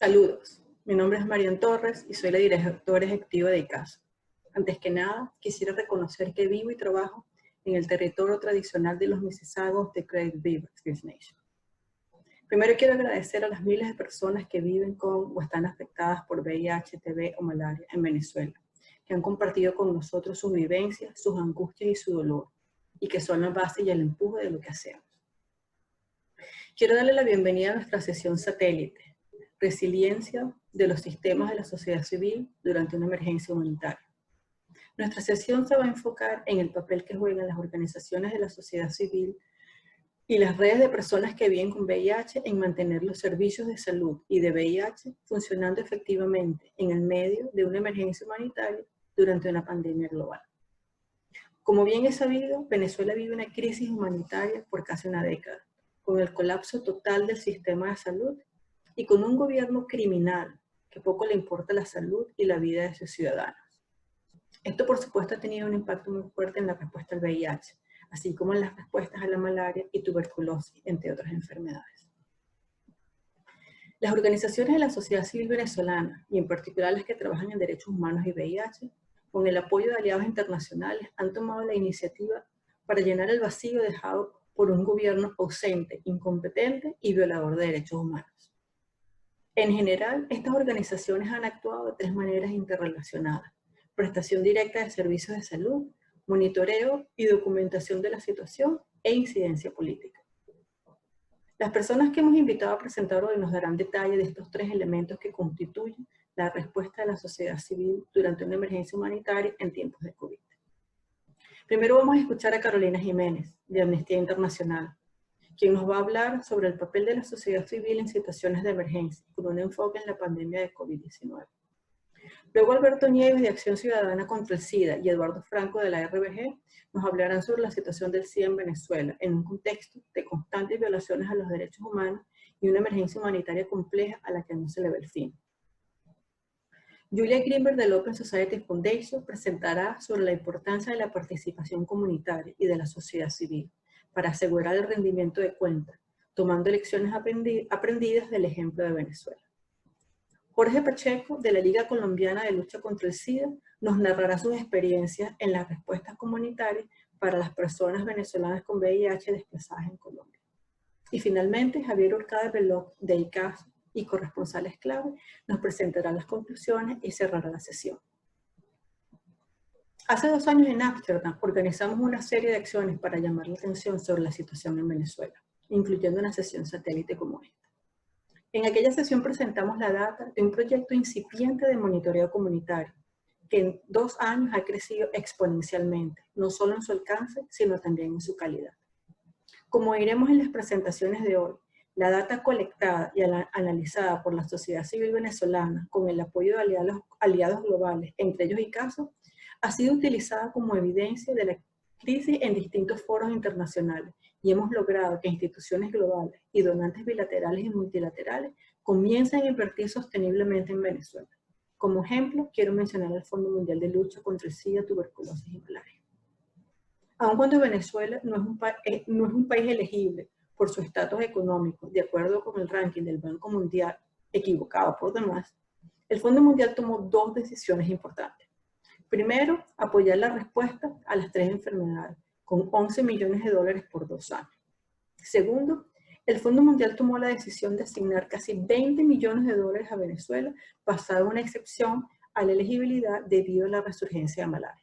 Saludos, mi nombre es Marian Torres y soy la directora ejecutiva de ICASO. Antes que nada, quisiera reconocer que vivo y trabajo en el territorio tradicional de los Mississaugas de Great Beaver First Nation. Primero quiero agradecer a las miles de personas que viven con o están afectadas por VIH, TB o malaria en Venezuela, que han compartido con nosotros sus vivencias, sus angustias y su dolor, y que son la base y el empuje de lo que hacemos. Quiero darle la bienvenida a nuestra sesión satélite, Resiliencia de los sistemas de la sociedad civil durante una emergencia humanitaria. Nuestra sesión se va a enfocar en el papel que juegan las organizaciones de la sociedad civil y las redes de personas que viven con VIH en mantener los servicios de salud y de VIH funcionando efectivamente en el medio de una emergencia humanitaria durante una pandemia global. Como bien es sabido, Venezuela vive una crisis humanitaria por casi una década, con el colapso total del sistema de salud y con un gobierno criminal que poco le importa la salud y la vida de sus ciudadanos. Esto, por supuesto, ha tenido un impacto muy fuerte en la respuesta al VIH, así como en las respuestas a la malaria y tuberculosis, entre otras enfermedades. Las organizaciones de la sociedad civil venezolana, y en particular las que trabajan en derechos humanos y VIH, con el apoyo de aliados internacionales, han tomado la iniciativa para llenar el vacío dejado por un gobierno ausente, incompetente y violador de derechos humanos. En general, estas organizaciones han actuado de tres maneras interrelacionadas: prestación directa de servicios de salud, monitoreo y documentación de la situación e incidencia política. Las personas que hemos invitado a presentar hoy nos darán detalle de estos tres elementos que constituyen la respuesta de la sociedad civil durante una emergencia humanitaria en tiempos de COVID. Primero vamos a escuchar a Carolina Jiménez, de Amnistía Internacional, quien nos va a hablar sobre el papel de la sociedad civil en situaciones de emergencia, con un enfoque en la pandemia de COVID-19. Luego Alberto Nieves, de Acción Ciudadana contra el SIDA, y Eduardo Franco, de la RBG, nos hablarán sobre la situación del SIDA en Venezuela, en un contexto de constantes violaciones a los derechos humanos y una emergencia humanitaria compleja a la que no se le ve el fin. Julia Greenberg, del Open Society Foundation, presentará sobre la importancia de la participación comunitaria y de la sociedad civil para asegurar el rendimiento de cuentas, tomando lecciones aprendidas del ejemplo de Venezuela. Jorge Pacheco, de la Liga Colombiana de Lucha contra el SIDA, nos narrará sus experiencias en las respuestas comunitarias para las personas venezolanas con VIH desplazadas en Colombia. Y finalmente, Javier Urcade Veloc, de ICASO y corresponsales clave, nos presentará las conclusiones y cerrará la sesión. Hace 2 años en Ámsterdam organizamos una serie de acciones para llamar la atención sobre la situación en Venezuela, incluyendo una sesión satélite como esta. En aquella sesión presentamos la data de un proyecto incipiente de monitoreo comunitario, que en 2 años ha crecido exponencialmente, no solo en su alcance, sino también en su calidad. Como iremos en las presentaciones de hoy, la data colectada y analizada por la sociedad civil venezolana con el apoyo de aliados globales, entre ellos ICASO, ha sido utilizada como evidencia de la crisis en distintos foros internacionales y hemos logrado que instituciones globales y donantes bilaterales y multilaterales comiencen a invertir sosteniblemente en Venezuela. Como ejemplo, quiero mencionar el Fondo Mundial de Lucha contra el SIDA, tuberculosis y malaria. Aun cuando Venezuela no es un país elegible por su estatus económico, de acuerdo con el ranking del Banco Mundial, equivocado por demás, el Fondo Mundial tomó 2 decisiones importantes. Primero, apoyar la respuesta a las 3 enfermedades, con 11 millones de dólares por 2 años. Segundo, el Fondo Mundial tomó la decisión de asignar casi 20 millones de dólares a Venezuela, basada en una excepción a la elegibilidad debido a la resurgencia de malaria.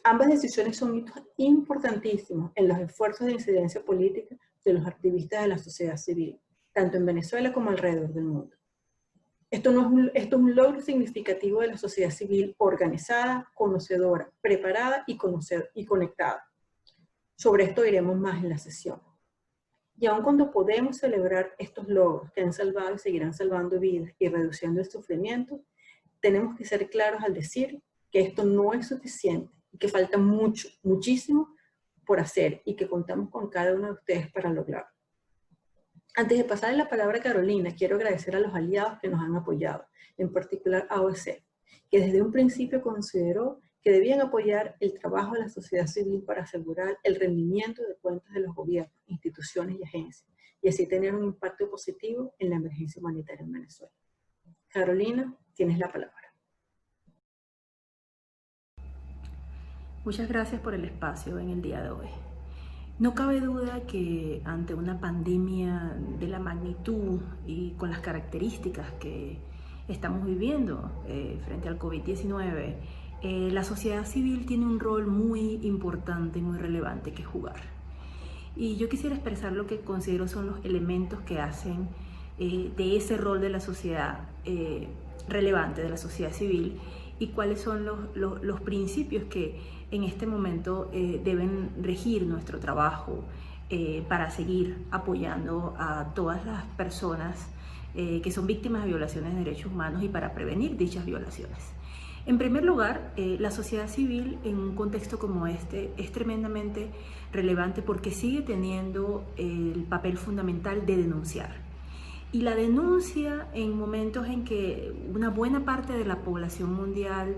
Ambas decisiones son hitos importantísimos en los esfuerzos de incidencia política de los activistas de la sociedad civil, tanto en Venezuela como alrededor del mundo. Esto es un logro significativo de la sociedad civil organizada, conocedora, preparada y conectada. Sobre esto diremos más en la sesión. Y aun cuando podemos celebrar estos logros que han salvado y seguirán salvando vidas y reduciendo el sufrimiento, tenemos que ser claros al decir que esto no es suficiente y que falta mucho, muchísimo por hacer y que contamos con cada uno de ustedes para lograrlo. Antes de pasarle la palabra a Carolina, quiero agradecer a los aliados que nos han apoyado, en particular a OEC, que desde un principio consideró que debían apoyar el trabajo de la sociedad civil para asegurar el rendimiento de cuentas de los gobiernos, instituciones y agencias, y así tener un impacto positivo en la emergencia humanitaria en Venezuela. Carolina, tienes la palabra. Muchas gracias por el espacio en el día de hoy. No cabe duda que ante una pandemia de la magnitud y con las características que estamos viviendo frente al COVID-19, la sociedad civil tiene un rol muy importante y muy relevante que jugar. Y yo quisiera expresar lo que considero son los elementos que hacen de ese rol de la sociedad relevante, de la sociedad civil, y cuáles son los principios que en este momento deben regir nuestro trabajo para seguir apoyando a todas las personas que son víctimas de violaciones de derechos humanos y para prevenir dichas violaciones. En primer lugar, la sociedad civil en un contexto como este es tremendamente relevante porque sigue teniendo el papel fundamental de denunciar. Y la denuncia en momentos en que una buena parte de la población mundial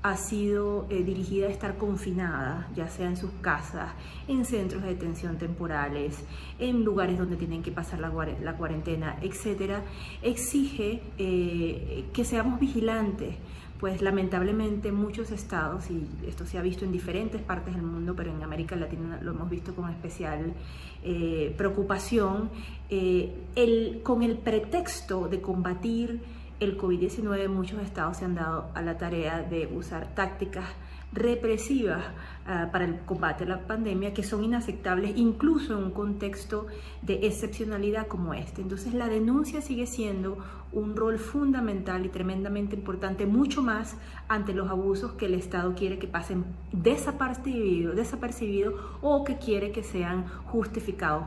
ha sido dirigida a estar confinada, ya sea en sus casas, en centros de detención temporales, en lugares donde tienen que pasar la cuarentena, etc., exige que seamos vigilantes, pues lamentablemente muchos estados, y esto se ha visto en diferentes partes del mundo, pero en América Latina lo hemos visto con especial preocupación, con el pretexto de combatir el COVID-19, muchos estados se han dado a la tarea de usar tácticas represivas para el combate a la pandemia que son inaceptables incluso en un contexto de excepcionalidad como este. Entonces la denuncia sigue siendo un rol fundamental y tremendamente importante, mucho más ante los abusos que el Estado quiere que pasen desapercibidos o que quiere que sean justificados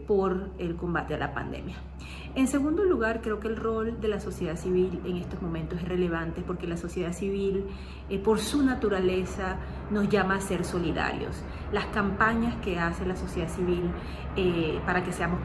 por el combate a la pandemia. En segundo lugar, creo que el rol de la sociedad civil en estos momentos es relevante porque la sociedad civil, por su naturaleza, nos llama a ser solidarios. Las campañas que hace la sociedad civil para que seamos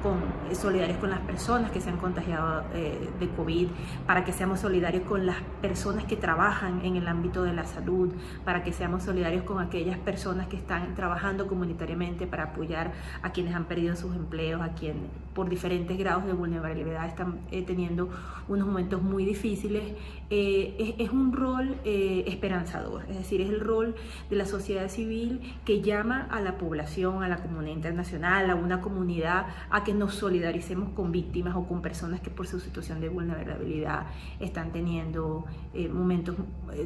solidarios con las personas que se han contagiado de COVID, para que seamos solidarios con las personas que trabajan en el ámbito de la salud, para que seamos solidarios con aquellas personas que están trabajando comunitariamente para apoyar a quienes han perdido sus empleos, a quienes por diferentes grados de vulnerabilidad están teniendo unos momentos muy difíciles, es un rol esperanzador, es decir, es el rol de la sociedad civil que llama a la población, a la comunidad internacional, a una comunidad, a que nos solidaricemos con víctimas o con personas que por su situación de vulnerabilidad están teniendo momentos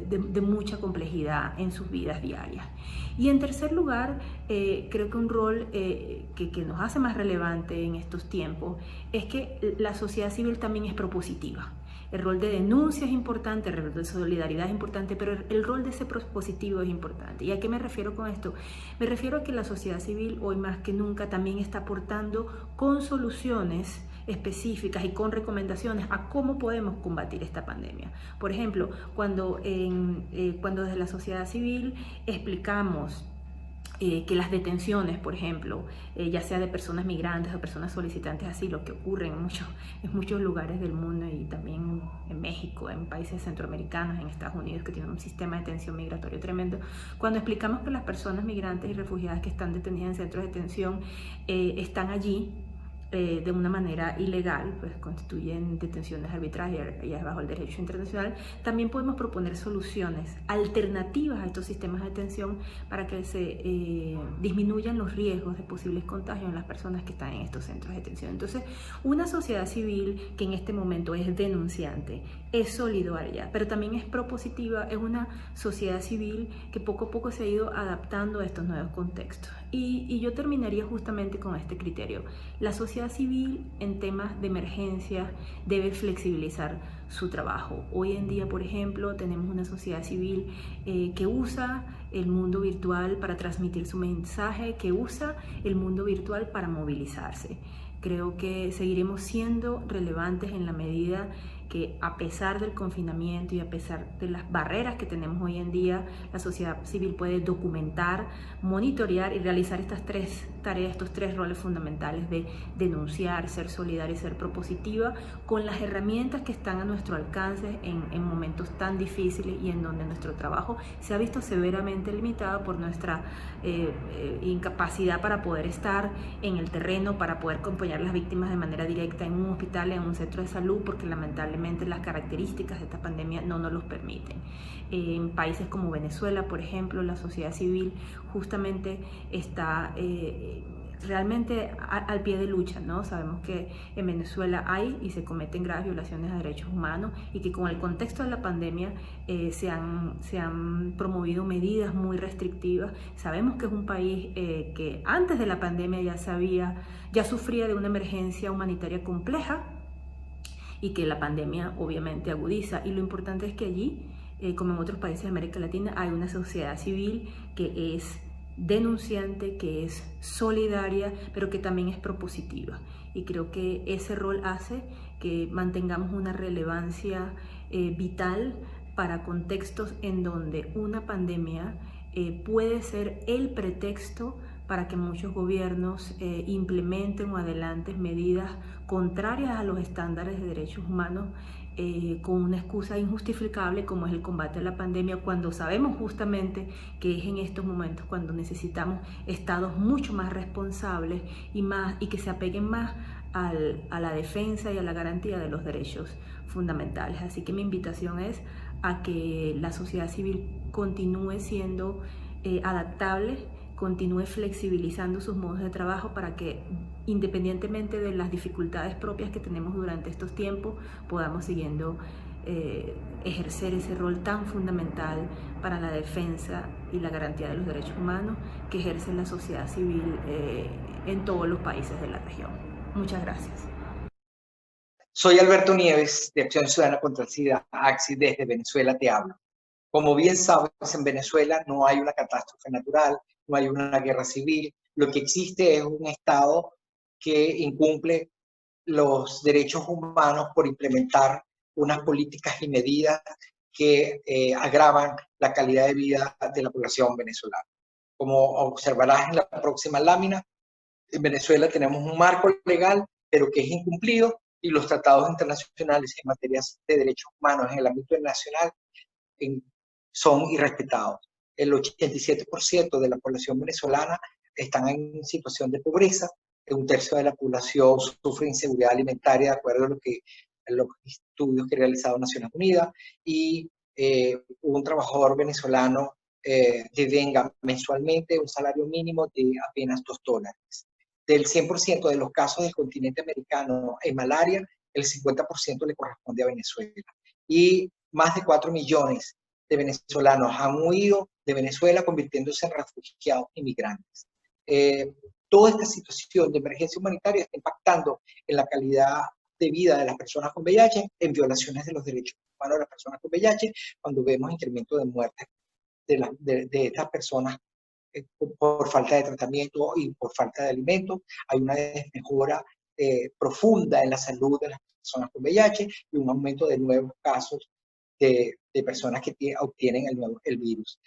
de mucha complejidad en sus vidas diarias. Y en tercer lugar, creo que un rol que nos hace más relevante en estos tiempos es que la sociedad civil también es propositiva. El rol de denuncia es importante, el rol de solidaridad es importante, pero el rol de ser propositivo es importante. ¿Y a qué me refiero con esto? Me refiero a que la sociedad civil hoy más que nunca también está aportando con soluciones específicas y con recomendaciones a cómo podemos combatir esta pandemia. Por ejemplo, cuando desde la sociedad civil explicamos que las detenciones, por ejemplo, ya sea de personas migrantes o personas solicitantes de asilo, que ocurren en muchos lugares del mundo y también en México, en países centroamericanos, en Estados Unidos, que tienen un sistema de detención migratorio tremendo. Cuando explicamos que las personas migrantes y refugiadas que están detenidas en centros de detención están allí de una manera ilegal, pues constituyen detenciones arbitrarias bajo el derecho internacional, también podemos proponer soluciones alternativas a estos sistemas de detención para que se disminuyan los riesgos de posibles contagios en las personas que están en estos centros de detención. Entonces, una sociedad civil que en este momento es denunciante, es solidaria, pero también es propositiva, es una sociedad civil que poco a poco se ha ido adaptando a estos nuevos contextos. Y yo terminaría justamente con este criterio. La sociedad civil en temas de emergencia debe flexibilizar su trabajo. Hoy en día, por ejemplo, tenemos una sociedad civil que usa el mundo virtual para transmitir su mensaje, que usa el mundo virtual para movilizarse. Creo que seguiremos siendo relevantes en la medida que, a pesar del confinamiento y a pesar de las barreras que tenemos hoy en día, la sociedad civil puede documentar, monitorear y realizar estas tres tareas, estos tres roles fundamentales de denunciar, ser solidaria y ser propositiva, con las herramientas que están a nuestro alcance en momentos tan difíciles y en donde nuestro trabajo se ha visto severamente limitado por nuestra incapacidad para poder estar en el terreno, para poder acompañar a las víctimas de manera directa en un hospital, en un centro de salud, porque lamentablemente las características de esta pandemia no nos los permiten. En países como Venezuela, por ejemplo, la sociedad civil justamente está realmente al pie de lucha, ¿no? Sabemos que en Venezuela hay y se cometen graves violaciones a derechos humanos y que con el contexto de la pandemia se han promovido medidas muy restrictivas. Sabemos que es un país que antes de la pandemia ya sufría de una emergencia humanitaria compleja y que la pandemia obviamente agudiza. Y lo importante es que allí, como en otros países de América Latina, hay una sociedad civil que es denunciante, que es solidaria, pero que también es propositiva. Y creo que ese rol hace que mantengamos una relevancia vital para contextos en donde una pandemia puede ser el pretexto para que muchos gobiernos implementen o adelanten medidas contrarias a los estándares de derechos humanos con una excusa injustificable como es el combate a la pandemia, cuando sabemos justamente que es en estos momentos cuando necesitamos estados mucho más responsables y que se apeguen más a la defensa y a la garantía de los derechos fundamentales. Así que mi invitación es a que la sociedad civil continúe siendo adaptable, continúe flexibilizando sus modos de trabajo para que, independientemente de las dificultades propias que tenemos durante estos tiempos, podamos siguiendo ejercer ese rol tan fundamental para la defensa y la garantía de los derechos humanos que ejerce la sociedad civil en todos los países de la región. Muchas gracias. Soy Alberto Nieves, de Acción Ciudadana contra el SIDA, ACSI, desde Venezuela te hablo. Como bien sabes, en Venezuela no hay una catástrofe natural, no hay una guerra civil. Lo que existe es un Estado que incumple los derechos humanos por implementar unas políticas y medidas que agravan la calidad de vida de la población venezolana. Como observarás en la próxima lámina, en Venezuela tenemos un marco legal, pero que es incumplido, y los tratados internacionales en materia de derechos humanos en el ámbito nacional son irrespetados. El 87% de la población venezolana están en situación de pobreza, un tercio de la población sufre inseguridad alimentaria, de acuerdo a los estudios que ha realizado Naciones Unidas, y un trabajador venezolano devenga mensualmente un salario mínimo de apenas $2. Del 100% de los casos del continente americano en malaria, el 50% le corresponde a Venezuela. Y más de 4 millones de venezolanos han huido de Venezuela convirtiéndose en refugiados inmigrantes. Toda esta situación de emergencia humanitaria está impactando en la calidad de vida de las personas con VIH, en violaciones de los derechos humanos de las personas con VIH, cuando vemos incremento de muertes de estas personas por falta de tratamiento y por falta de alimentos. Hay una desmejora profunda en la salud de las personas con VIH y un aumento de nuevos casos de personas que obtienen el virus.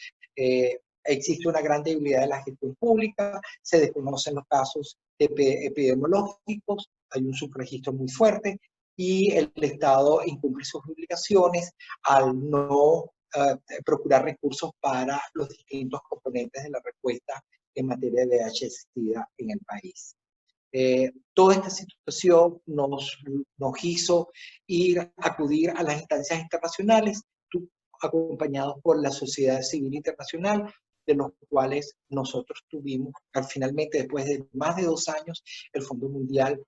Existe una gran debilidad de la gestión pública, se desconocen los casos epidemiológicos, hay un subregistro muy fuerte y el Estado incumple sus obligaciones al no procurar recursos para los distintos componentes de la respuesta en materia de VIH-Sida en el país. Toda esta situación nos hizo acudir a las instancias internacionales, acompañados por la sociedad civil internacional, de los cuales nosotros tuvimos, finalmente, después de más de 2 años, el Fondo Mundial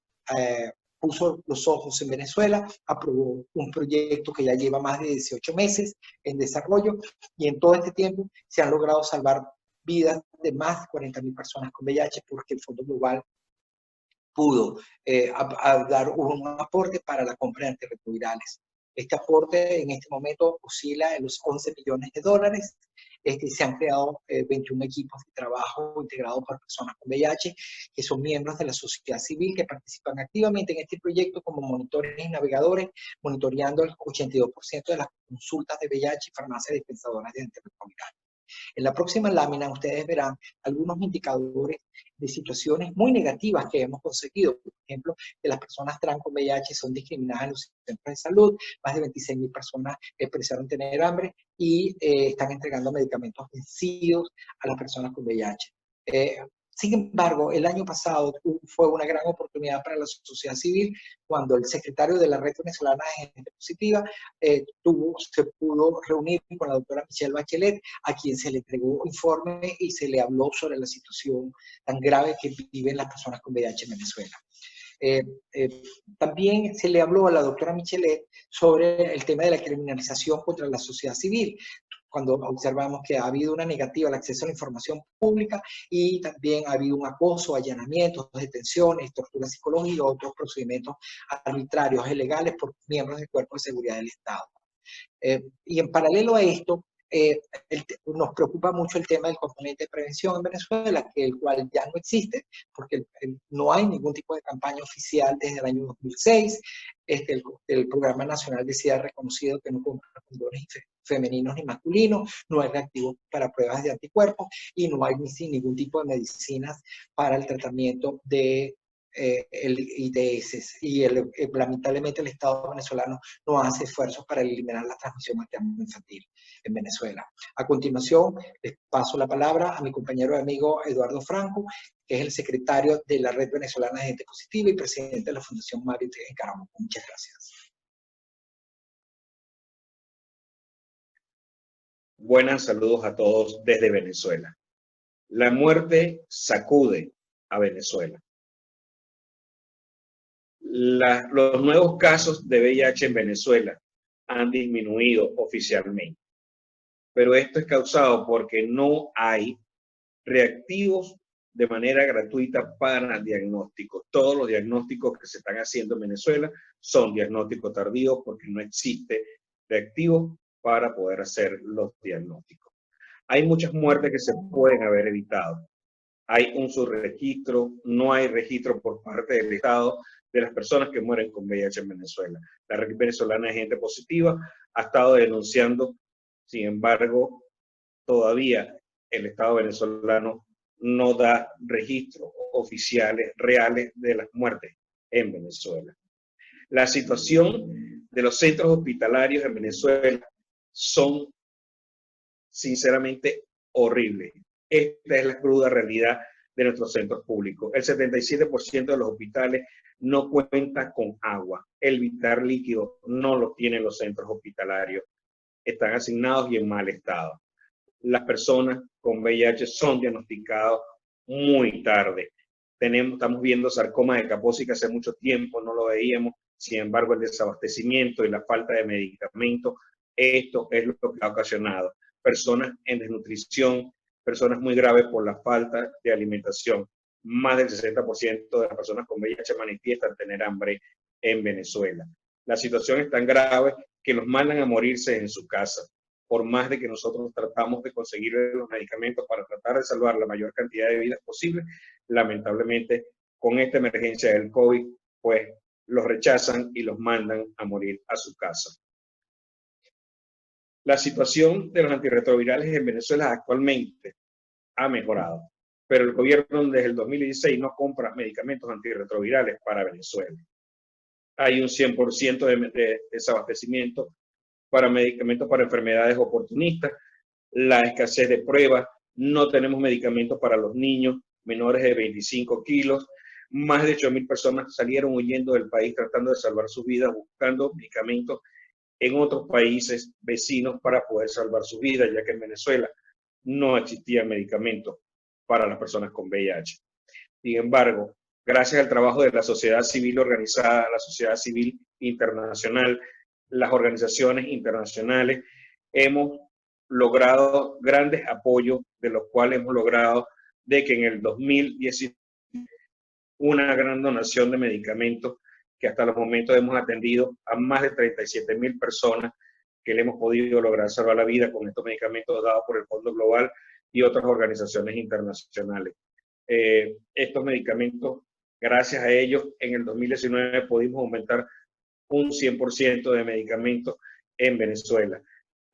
puso los ojos en Venezuela, aprobó un proyecto que ya lleva más de 18 meses en desarrollo, y en todo este tiempo se han logrado salvar vidas de más de 40.000 personas con VIH, porque el Fondo Global pudo dar un aporte para la compra de antirretrovirales. Este aporte en este momento oscila en los $11 millones. Se han creado 21 equipos de trabajo integrados por personas con VIH, que son miembros de la sociedad civil, que participan activamente en este proyecto como monitores y navegadores, monitoreando el 82% de las consultas de VIH y farmacias dispensadoras de antirretrovirales. En la próxima lámina ustedes verán algunos indicadores de situaciones muy negativas que hemos conseguido. Por ejemplo, que las personas trans con VIH son discriminadas en los centros de salud, más de 26.000 personas expresaron tener hambre y están entregando medicamentos vencidos a las personas con VIH. Sin embargo, el año pasado fue una gran oportunidad para la sociedad civil cuando el secretario de la Red Venezolana de Gente Positiva se pudo reunir con la doctora Michelle Bachelet, a quien se le entregó informe y se le habló sobre la situación tan grave que viven las personas con VIH en Venezuela. También se le habló a la doctora Michelet sobre el tema de la criminalización contra la sociedad civil, cuando observamos que ha habido una negativa al acceso a la información pública y también ha habido un acoso, allanamientos, detenciones, tortura psicológica y otros procedimientos arbitrarios e ilegales por miembros del Cuerpo de Seguridad del Estado. Y en paralelo a esto, nos preocupa mucho el tema del componente de prevención en Venezuela, el cual ya no existe, porque no hay ningún tipo de campaña oficial desde el año 2006. El Programa Nacional de SIDA ha reconocido que no compra condones femeninos ni masculinos, no hay reactivos para pruebas de anticuerpos y no hay ningún tipo de medicinas para el tratamiento de el ITS, y lamentablemente el Estado venezolano no hace esfuerzos para eliminar la transmisión materno-infantil en Venezuela. A continuación, les paso la palabra a mi compañero y amigo Eduardo Franco, que es el secretario de la Red Venezolana de Gente Positiva y presidente de la Fundación Mario en Carabobo. Muchas gracias. Buenas, saludos a todos desde Venezuela. La muerte sacude a Venezuela. Los nuevos casos de VIH en Venezuela han disminuido oficialmente, pero esto es causado porque no hay reactivos de manera gratuita para diagnósticos. Todos los diagnósticos que se están haciendo en Venezuela son diagnósticos tardíos porque no existe reactivos para poder hacer los diagnósticos. Hay muchas muertes que se pueden haber evitado. Hay un subregistro, no hay registro por parte del Estado de las personas que mueren con VIH en Venezuela. La Red Venezolana de Gente Positiva ha estado denunciando, sin embargo, todavía el Estado venezolano no da registros oficiales reales de las muertes en Venezuela. La situación de los centros hospitalarios en Venezuela son sinceramente horribles. Esta es la cruda realidad de nuestros centros públicos. El 77% de los hospitales no cuenta con agua. El vital líquido no lo tienen los centros hospitalarios. Están asignados y en mal estado. Las personas con VIH son diagnosticadas muy tarde. Estamos viendo sarcoma de Kaposi que hace mucho tiempo no lo veíamos. Sin embargo, el desabastecimiento y la falta de medicamentos, esto es lo que ha ocasionado personas en desnutrición, personas muy graves por la falta de alimentación. Más del 60% de las personas con VIH manifiestan tener hambre en Venezuela. La situación es tan grave que los mandan a morirse en su casa. Por más de que nosotros tratamos de conseguir los medicamentos para tratar de salvar la mayor cantidad de vidas posible, lamentablemente con esta emergencia del COVID, pues los rechazan y los mandan a morir a su casa. La situación de los antirretrovirales en Venezuela actualmente ha mejorado, pero el gobierno desde el 2016 no compra medicamentos antirretrovirales para Venezuela. Hay un 100% de desabastecimiento para medicamentos para enfermedades oportunistas, la escasez de pruebas, no tenemos medicamentos para los niños menores de 25 kilos, más de 8.000 personas salieron huyendo del país tratando de salvar sus vidas, buscando medicamentos en otros países vecinos para poder salvar sus vidas, ya que en Venezuela no existían medicamentos para las personas con VIH. Sin embargo, gracias al trabajo de la sociedad civil organizada, la sociedad civil internacional, las organizaciones internacionales, hemos logrado grandes apoyos, de los cuales hemos logrado de que en el 2019 una gran donación de medicamentos que hasta los momentos hemos atendido a más de 37.000 personas que le hemos podido lograr salvar la vida con estos medicamentos dados por el Fondo Global y otras organizaciones internacionales. Estos medicamentos, gracias a ellos, en el 2019 pudimos aumentar un 100% de medicamentos en Venezuela.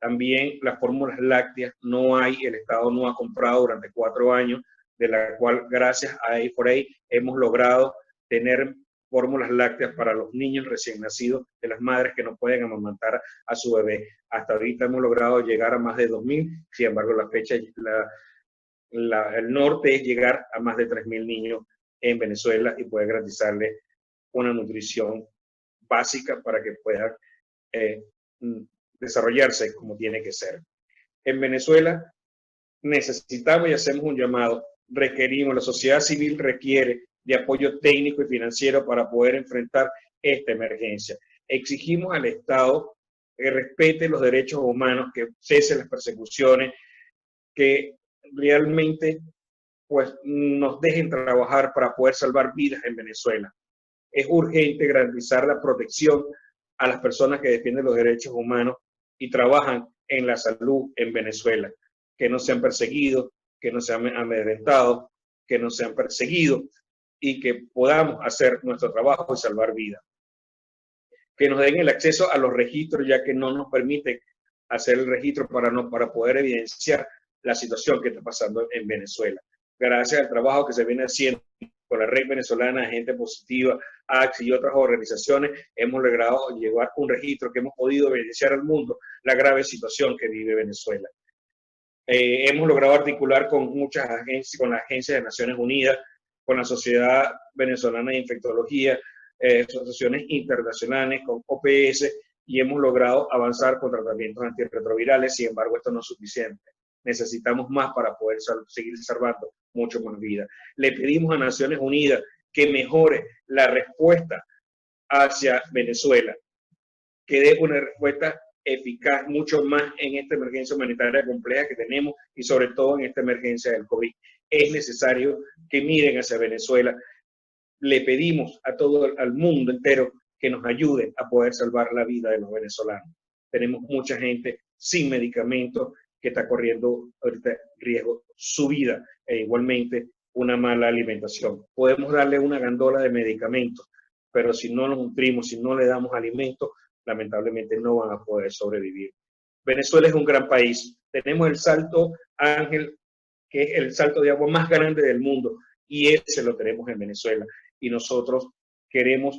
También las fórmulas lácteas no hay, el Estado no ha comprado durante 4 años, de la cual gracias a A4A hemos logrado tener fórmulas lácteas para los niños recién nacidos de las madres que no pueden amamantar a su bebé. Hasta ahorita hemos logrado llegar a más de 2.000, sin embargo la fecha, el norte es llegar a más de 3.000 niños en Venezuela y poder garantizarles una nutrición básica para que puedan desarrollarse como tiene que ser. En Venezuela necesitamos y hacemos un llamado, requerimos, la sociedad civil requiere de apoyo técnico y financiero para poder enfrentar esta emergencia. Exigimos al Estado que respete los derechos humanos, que cese las persecuciones, que realmente pues, nos dejen trabajar para poder salvar vidas en Venezuela. Es urgente garantizar la protección a las personas que defienden los derechos humanos y trabajan en la salud en Venezuela, que no sean perseguidos, que no sean amedrentados, que no sean perseguidos y que podamos hacer nuestro trabajo y salvar vidas. Que nos den el acceso a los registros, ya que no nos permite hacer el registro para poder evidenciar la situación que está pasando en Venezuela. Gracias al trabajo que se viene haciendo con la Red Venezolana de Gente Positiva, AXI y otras organizaciones, hemos logrado llevar un registro que hemos podido evidenciar al mundo la grave situación que vive Venezuela. Hemos logrado articular con muchas agencias, con la Agencia de Naciones Unidas, con la Sociedad Venezolana de Infectología, asociaciones internacionales, con OPS, y hemos logrado avanzar con tratamientos antirretrovirales. Sin embargo, esto no es suficiente. Necesitamos más para poder seguir salvando mucho más vidas. Le pedimos a Naciones Unidas que mejore la respuesta hacia Venezuela, que dé una respuesta eficaz mucho más en esta emergencia humanitaria compleja que tenemos y sobre todo en esta emergencia del COVID. Es necesario que miren hacia Venezuela. Le pedimos a al mundo entero que nos ayude a poder salvar la vida de los venezolanos. Tenemos mucha gente sin medicamentos que está corriendo ahorita riesgo su vida e igualmente una mala alimentación. Podemos darle una gandola de medicamentos, pero si no nos nutrimos, si no le damos alimentos, lamentablemente no van a poder sobrevivir. Venezuela es un gran país. Tenemos el Salto Ángel, que es el salto de agua más grande del mundo, y ese lo tenemos en Venezuela. Y nosotros queremos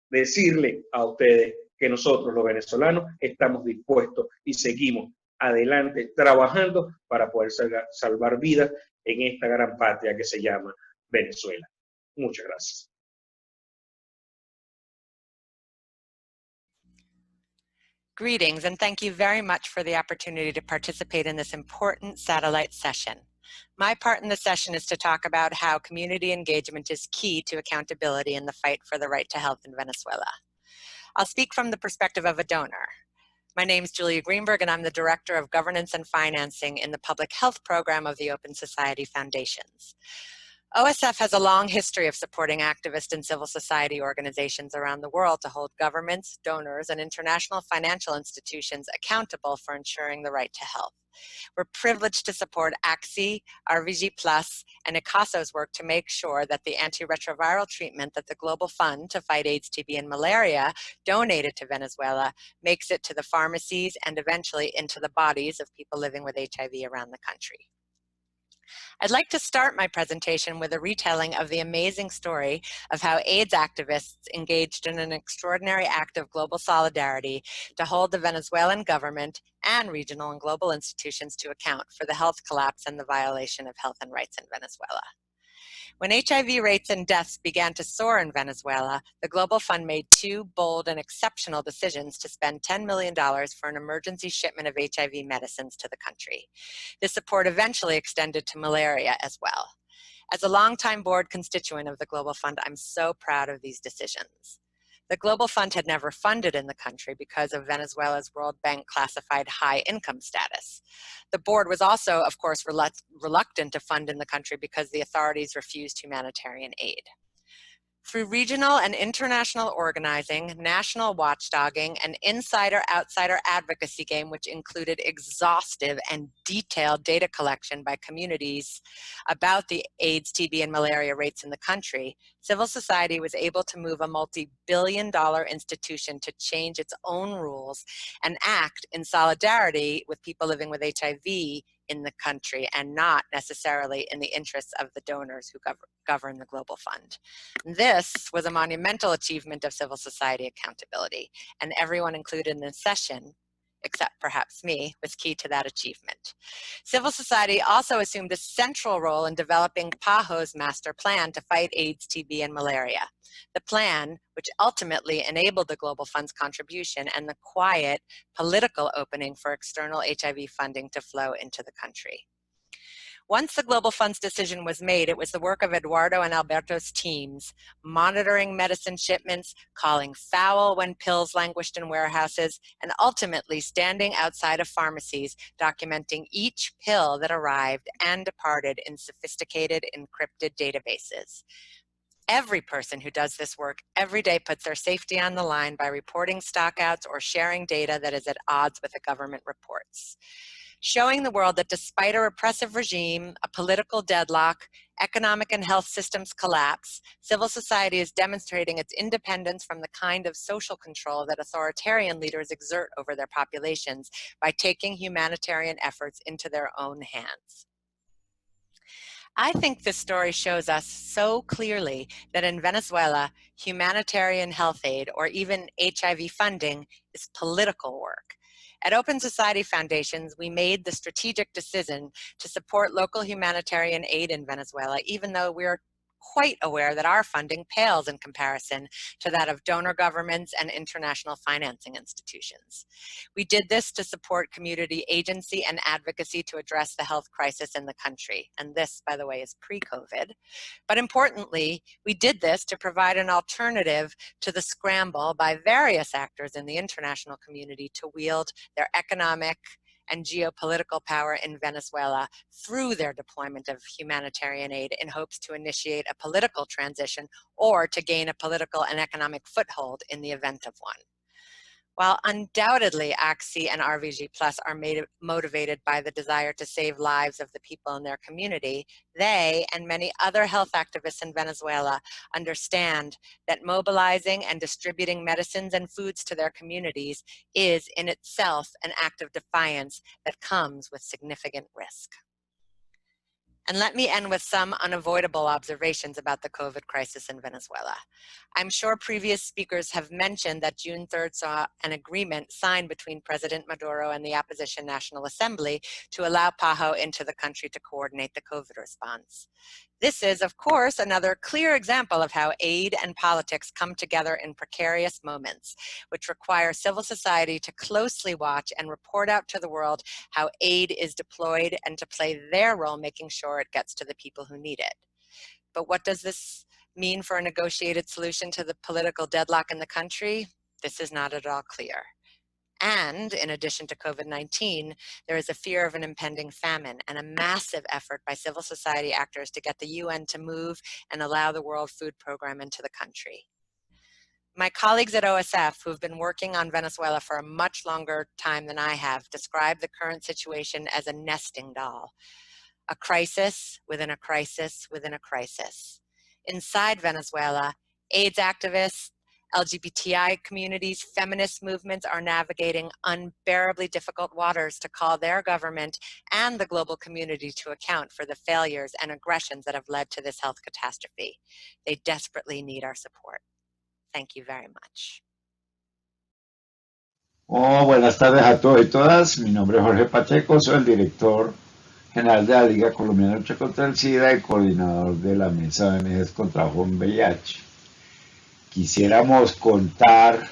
decirle a ustedes que nosotros, los venezolanos, estamos dispuestos y seguimos adelante trabajando para poder salvar vidas en esta gran patria que se llama Venezuela. Muchas gracias. Greetings, and thank you very much for the opportunity to participate in this important satellite session. My part in the session is to talk about how community engagement is key to accountability in the fight for the right to health in Venezuela. I'll speak from the perspective of a donor. My name is Julia Greenberg, and I'm the Director of Governance and Financing in the Public Health Program of the Open Society Foundations. OSF has a long history of supporting activist and civil society organizations around the world to hold governments, donors, and international financial institutions accountable for ensuring the right to health. We're privileged to support AXI, RVG Plus, and ICASO's work to make sure that the antiretroviral treatment that the Global Fund to fight AIDS, TB, and malaria donated to Venezuela makes it to the pharmacies and eventually into the bodies of people living with HIV around the country. I'd like to start my presentation with a retelling of the amazing story of how AIDS activists engaged in an extraordinary act of global solidarity to hold the Venezuelan government and regional and global institutions to account for the health collapse and the violation of health and rights in Venezuela. When HIV rates and deaths began to soar in Venezuela, the Global Fund made two bold and exceptional decisions to spend $10 million for an emergency shipment of HIV medicines to the country. This support eventually extended to malaria as well. As a longtime board constituent of the Global Fund, I'm so proud of these decisions. The Global Fund had never funded in the country because of Venezuela's World Bank classified high income status. The board was also, of course, reluctant to fund in the country because the authorities refused humanitarian aid. Through regional and international organizing, national watchdogging, and insider-outsider advocacy game, which included exhaustive and detailed data collection by communities about the AIDS, TB, and malaria rates in the country, civil society was able to move a multi-billion-dollar institution to change its own rules and act in solidarity with people living with HIV in the country, and not necessarily in the interests of the donors who govern the Global Fund. This was a monumental achievement of civil society accountability, and everyone included in this session, except perhaps me, was key to that achievement. Civil society also assumed a central role in developing PAHO's master plan to fight AIDS, TB, and malaria. The plan, which ultimately enabled the Global Fund's contribution and the quiet political opening for external HIV funding to flow into the country. Once the Global Fund's decision was made, it was the work of Eduardo and Alberto's teams, monitoring medicine shipments, calling foul when pills languished in warehouses, and ultimately standing outside of pharmacies, documenting each pill that arrived and departed in sophisticated encrypted databases. Every person who does this work every day puts their safety on the line by reporting stockouts or sharing data that is at odds with the government reports. Showing the world that despite a repressive regime, a political deadlock, economic and health systems collapse, civil society is demonstrating its independence from the kind of social control that authoritarian leaders exert over their populations by taking humanitarian efforts into their own hands. I think this story shows us so clearly that in Venezuela, humanitarian health aid or even HIV funding is political work. At Open Society Foundations, we made the strategic decision to support local humanitarian aid in Venezuela, even though we're quite aware that our funding pales in comparison to that of donor governments and international financing institutions. We did this to support community agency and advocacy to address the health crisis in the country. And this, by the way, is pre-COVID. But importantly, we did this to provide an alternative to the scramble by various actors in the international community to wield their economic and geopolitical power in Venezuela through their deployment of humanitarian aid in hopes to initiate a political transition or to gain a political and economic foothold in the event of one. While undoubtedly ACSI and RVG Plus are motivated by the desire to save lives of the people in their community, they and many other health activists in Venezuela understand that mobilizing and distributing medicines and foods to their communities is in itself an act of defiance that comes with significant risk. And let me end with some unavoidable observations about the COVID crisis in Venezuela. I'm sure previous speakers have mentioned that June 3rd saw an agreement signed between President Maduro and the Opposition National Assembly to allow PAHO into the country to coordinate the COVID response. This is, of course, another clear example of how aid and politics come together in precarious moments, which require civil society to closely watch and report out to the world how aid is deployed and to play their role making sure it gets to the people who need it. But what does this mean for a negotiated solution to the political deadlock in the country? This is not at all clear. And in addition to COVID-19, there is a fear of an impending famine and a massive effort by civil society actors to get the UN to move and allow the World Food Program into the country. My colleagues at OSF, who've been working on Venezuela for a much longer time than I have, describe the current situation as a nesting doll. A crisis within a crisis within a crisis. Inside Venezuela, AIDS activists, LGBTI communities, feminist movements are navigating unbearably difficult waters to call their government and the global community to account for the failures and aggressions that have led to this health catastrophe. They desperately need our support. Thank you very much. Oh, buenas tardes a todos y todas. Mi nombre es Jorge Pacheco, soy el director general de la Liga Colombiana de Lucha contra el SIDA y coordinador de la Mesa de ONGs contra VIH. Quisiéramos contar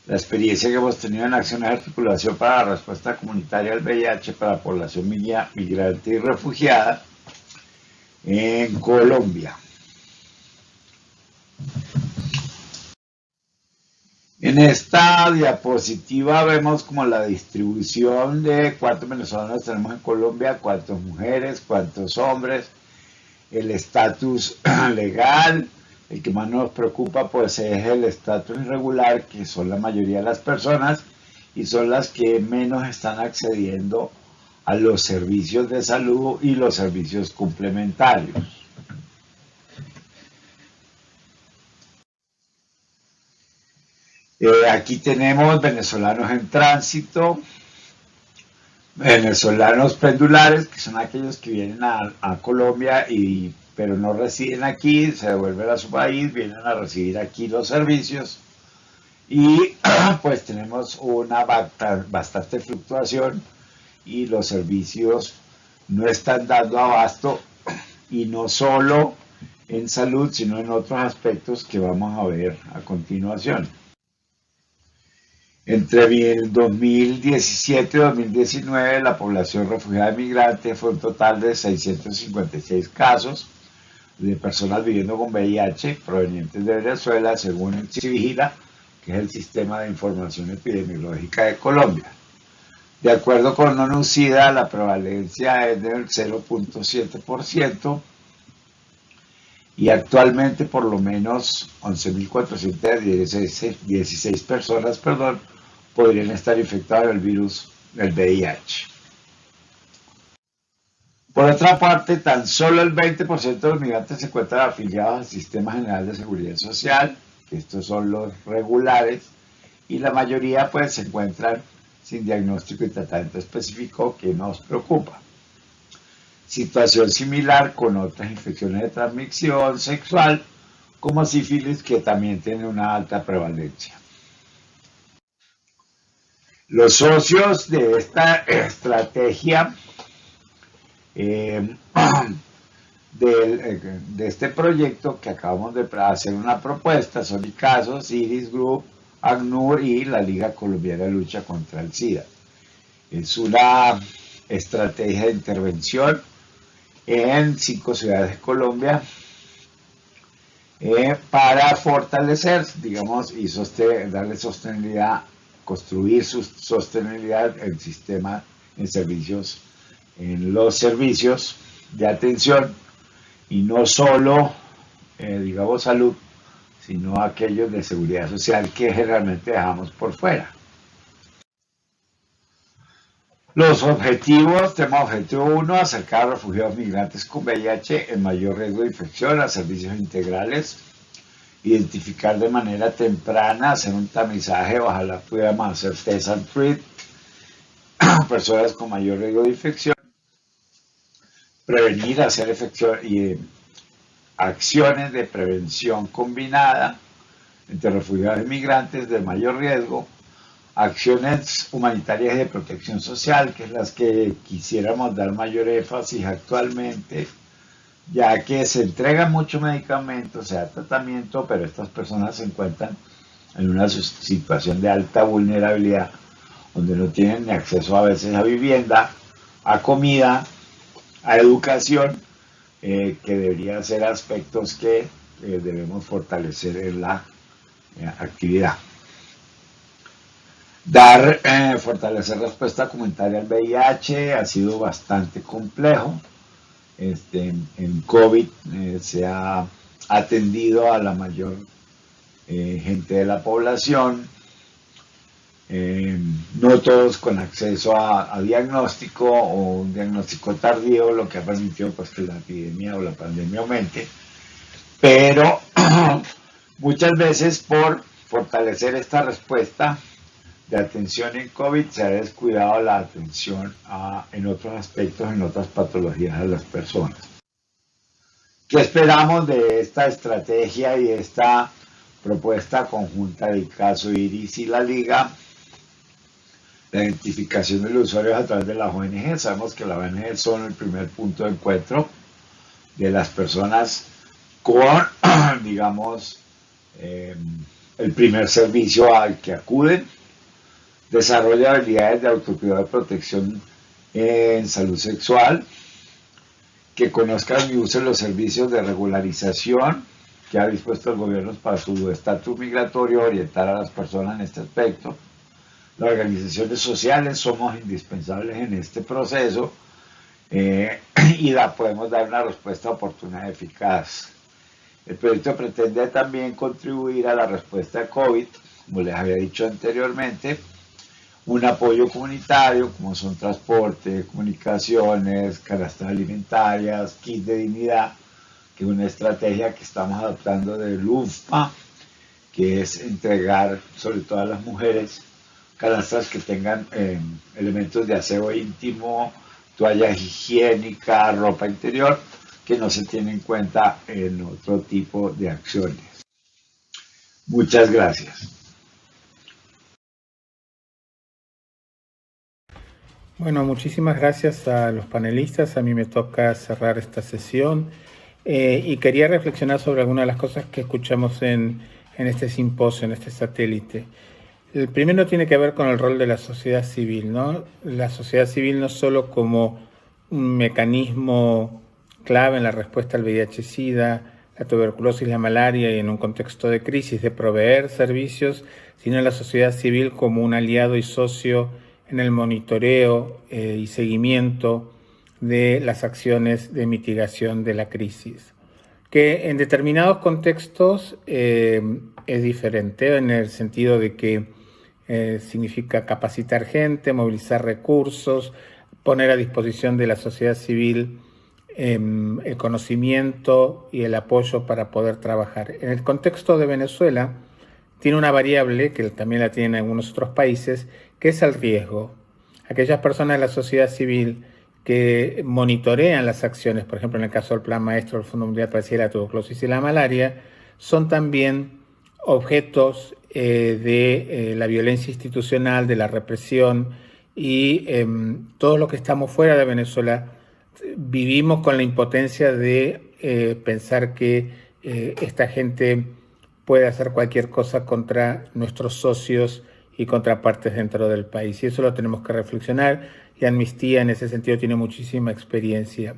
la experiencia que hemos tenido en acciones de articulación para la respuesta comunitaria al VIH para la población migrante y refugiada en Colombia. En esta diapositiva vemos como la distribución de cuántos venezolanos tenemos en Colombia, cuántas mujeres, cuántos hombres, el estatus legal, El que más nos preocupa pues es el estatus irregular, que son la mayoría de las personas y son las que menos están accediendo a los servicios de salud y los servicios complementarios. Aquí tenemos venezolanos en tránsito, venezolanos pendulares, que son aquellos que vienen a Colombia pero no residen aquí, se devuelven a su país, vienen a recibir aquí los servicios y pues tenemos una bastante fluctuación y los servicios no están dando abasto, y no solo en salud, sino en otros aspectos que vamos a ver a continuación. Entre el 2017 y 2019, la población refugiada migrante fue un total de 656 casos de personas viviendo con VIH provenientes de Venezuela, según el CIVIGILA, que es el Sistema de Información Epidemiológica de Colombia. De acuerdo con ONU-SIDA, la prevalencia es del 0.7%, y actualmente por lo menos 11.416 personas podrían estar infectadas del virus del VIH. Por otra parte, tan solo el 20% de los migrantes se encuentran afiliados al Sistema General de Seguridad Social, que estos son los regulares, y la mayoría pues se encuentran sin diagnóstico y tratamiento específico, que nos preocupa. Situación similar con otras infecciones de transmisión sexual, como sífilis, que también tiene una alta prevalencia. Los socios de esta estrategia de este proyecto que acabamos de hacer una propuesta son ICASO, IRIS Group, ACNUR y la Liga Colombiana de Lucha contra el SIDA. Es una estrategia de intervención en 5 ciudades de Colombia para fortalecer, digamos, y darle sostenibilidad, construir su sostenibilidad en sistema, en los servicios de atención, y no solo, digamos, salud, sino aquellos de seguridad social que generalmente dejamos por fuera. Los objetivos: tema objetivo 1, acercar a refugiados migrantes con VIH en mayor riesgo de infección a servicios integrales, identificar de manera temprana, hacer un tamizaje, ojalá pudiéramos hacer test and treat, personas con mayor riesgo de infección, prevenir, hacer acciones de prevención combinada entre refugiados y migrantes de mayor riesgo, acciones humanitarias de protección social, que es las que quisiéramos dar mayor énfasis actualmente, ya que se entregan muchos medicamentos, se da tratamiento, pero estas personas se encuentran en una situación de alta vulnerabilidad, donde no tienen ni acceso a veces a vivienda, a comida, a educación, que deberían ser aspectos que debemos fortalecer en la actividad. Fortalecer respuesta comunitaria al VIH ha sido bastante complejo. En COVID se ha atendido a la mayor gente de la población, no todos con acceso a diagnóstico o un diagnóstico tardío, lo que ha permitido pues que la epidemia o la pandemia aumente, pero muchas veces por fortalecer esta respuesta de atención en COVID se ha descuidado la atención en otros aspectos, en otras patologías de las personas. ¿Qué esperamos de esta estrategia y esta propuesta conjunta del ICASO, IRIS y la Liga? La identificación de los usuarios a través de las ONG. Sabemos que las ONG son el primer punto de encuentro de las personas con, digamos, el primer servicio al que acuden. Desarrolla habilidades de autocuidado y protección en salud sexual, que conozcan y usen los servicios de regularización que ha dispuesto el gobierno para su estatus migratorio, orientar a las personas en este aspecto. Las organizaciones sociales somos indispensables en este proceso y podemos dar una respuesta oportuna y eficaz. El proyecto pretende también contribuir a la respuesta a COVID, como les había dicho anteriormente, un apoyo comunitario como son transporte, comunicaciones, canastas alimentarias, kit de dignidad, que es una estrategia que estamos adoptando del UNFPA, que es entregar sobre todo a las mujeres canastas que tengan elementos de aseo íntimo, toalla higiénica, ropa interior, que no se tienen en cuenta en otro tipo de acciones. Muchas gracias. Bueno, muchísimas gracias a los panelistas. A mí me toca cerrar esta sesión y quería reflexionar sobre algunas de las cosas que escuchamos en este simposio, en este satélite. El primero tiene que ver con el rol de la sociedad civil, ¿no? La sociedad civil no solo como un mecanismo clave en la respuesta al VIH-Sida, la tuberculosis, la malaria y en un contexto de crisis de proveer servicios, sino la sociedad civil como un aliado y socio en el monitoreo y seguimiento de las acciones de mitigación de la crisis, que en determinados contextos es diferente en el sentido de que significa capacitar gente, movilizar recursos, poner a disposición de la sociedad civil el conocimiento y el apoyo para poder trabajar. En el contexto de Venezuela tiene una variable que también la tienen en algunos otros países, que es el riesgo. Aquellas personas de la sociedad civil que monitorean las acciones, por ejemplo en el caso del Plan Maestro del Fondo Mundial para la Tuberculosis y la Malaria, son también objetos de la violencia institucional, de la represión y todos los que estamos fuera de Venezuela vivimos con la impotencia de pensar que esta gente puede hacer cualquier cosa contra nuestros socios y contrapartes dentro del país. Y eso lo tenemos que reflexionar y Amnistía en ese sentido tiene muchísima experiencia.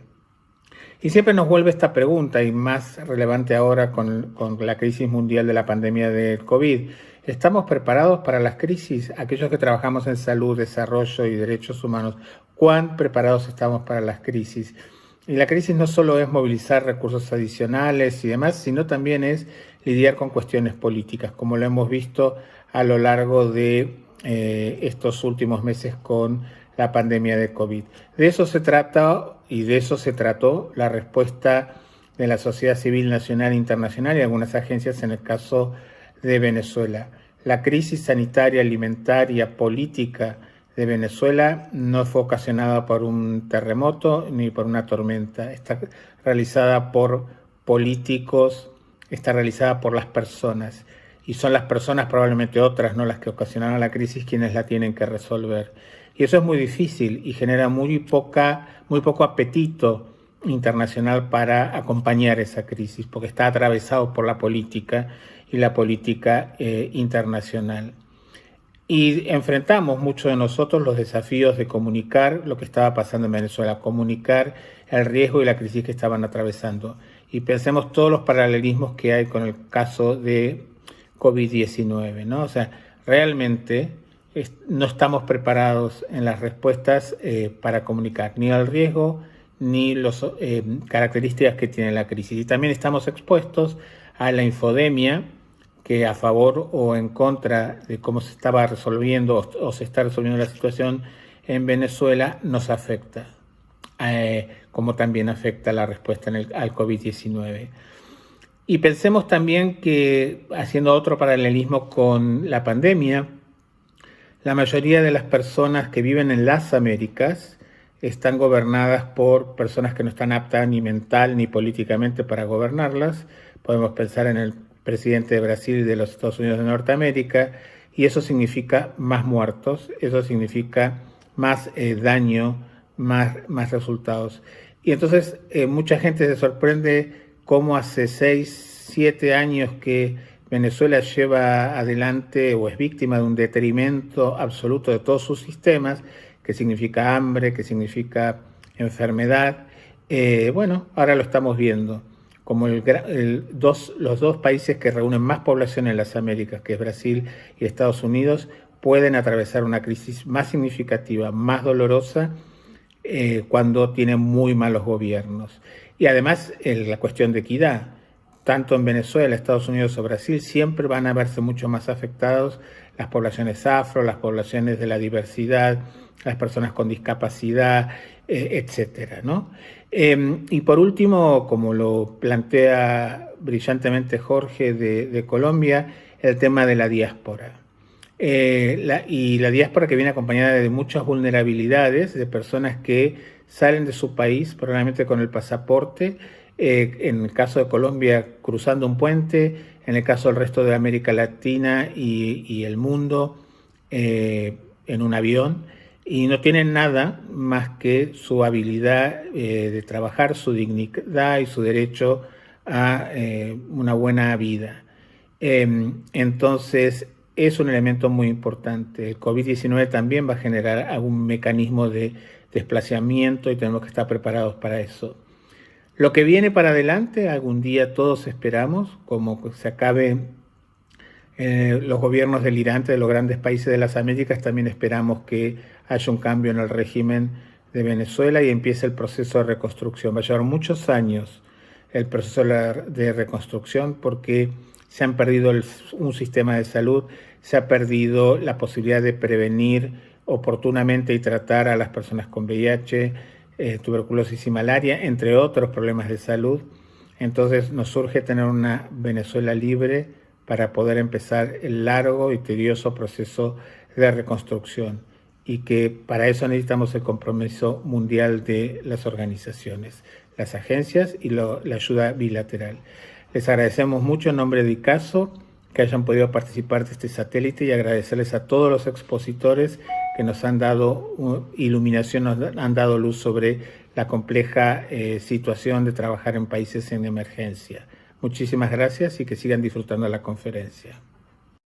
Y siempre nos vuelve esta pregunta, y más relevante ahora con la crisis mundial de la pandemia del COVID. ¿Estamos preparados para las crisis? Aquellos que trabajamos en salud, desarrollo y derechos humanos, ¿cuán preparados estamos para las crisis? Y la crisis no solo es movilizar recursos adicionales y demás, sino también es lidiar con cuestiones políticas, como lo hemos visto a lo largo de estos últimos meses con la pandemia de COVID. De eso se trata y de eso se trató la respuesta de la sociedad civil nacional e internacional y algunas agencias en el caso de Venezuela. La crisis sanitaria, alimentaria, política de Venezuela no fue ocasionada por un terremoto ni por una tormenta. Está realizada por políticos, está realizada por las personas. Y son las personas, probablemente otras, no las que ocasionaron la crisis, quienes la tienen que resolver. Y eso es muy difícil y genera muy poco apetito internacional para acompañar esa crisis, porque está atravesado por la política y la política internacional. Y enfrentamos muchos de nosotros los desafíos de comunicar lo que estaba pasando en Venezuela, comunicar el riesgo y la crisis que estaban atravesando. Y pensemos todos los paralelismos que hay con el caso de COVID-19, ¿no? O sea, realmente no estamos preparados en las respuestas para comunicar ni el riesgo ni las características que tiene la crisis. Y también estamos expuestos a la infodemia, que a favor o en contra de cómo se estaba resolviendo o se está resolviendo la situación en Venezuela nos afecta, como también afecta la respuesta al COVID-19. Y pensemos también que, haciendo otro paralelismo con la pandemia, la mayoría de las personas que viven en las Américas están gobernadas por personas que no están aptas ni mental ni políticamente para gobernarlas. Podemos pensar en el presidente de Brasil y de los Estados Unidos de Norteamérica, y eso significa más muertos, eso significa más daño, más resultados. Y entonces mucha gente se sorprende cómo hace 6, 7 años que Venezuela lleva adelante o es víctima de un detrimento absoluto de todos sus sistemas, que significa hambre, que significa enfermedad. Bueno, ahora lo estamos viendo, como los dos países que reúnen más población en las Américas, que es Brasil y Estados Unidos, pueden atravesar una crisis más significativa, más dolorosa, cuando tienen muy malos gobiernos. Y además la cuestión de equidad. tanto en Venezuela, Estados Unidos o Brasil, siempre van a verse mucho más afectados las poblaciones afro, las poblaciones de la diversidad, las personas con discapacidad, etcétera, ¿no? Y por último, como lo plantea brillantemente Jorge de Colombia, el tema de la diáspora. Y la diáspora que viene acompañada de muchas vulnerabilidades, de personas que salen de su país, probablemente con el pasaporte, en el caso de Colombia cruzando un puente, en el caso del resto de América Latina y el mundo en un avión, y no tienen nada más que su habilidad de trabajar, su dignidad y su derecho a una buena vida. Entonces, es un elemento muy importante. El COVID-19 también va a generar algún mecanismo de desplazamiento y tenemos que estar preparados para eso. Lo que viene para adelante, algún día todos esperamos, como se acabe los gobiernos delirantes de los grandes países de las Américas, también esperamos que haya un cambio en el régimen de Venezuela y empiece el proceso de reconstrucción. Va a llevar muchos años el proceso de reconstrucción porque se han perdido un sistema de salud, se ha perdido la posibilidad de prevenir oportunamente y tratar a las personas con VIH, tuberculosis y malaria, entre otros problemas de salud. Entonces nos urge tener una Venezuela libre para poder empezar el largo y tedioso proceso de reconstrucción y que para eso necesitamos el compromiso mundial de las organizaciones, las agencias y la ayuda bilateral. Les agradecemos mucho en nombre de ICASO que hayan podido participar de este satélite y agradecerles a todos los expositores que nos han dado iluminación, nos han dado luz sobre la compleja situación de trabajar en países en emergencia. Muchísimas gracias y que sigan disfrutando la conferencia.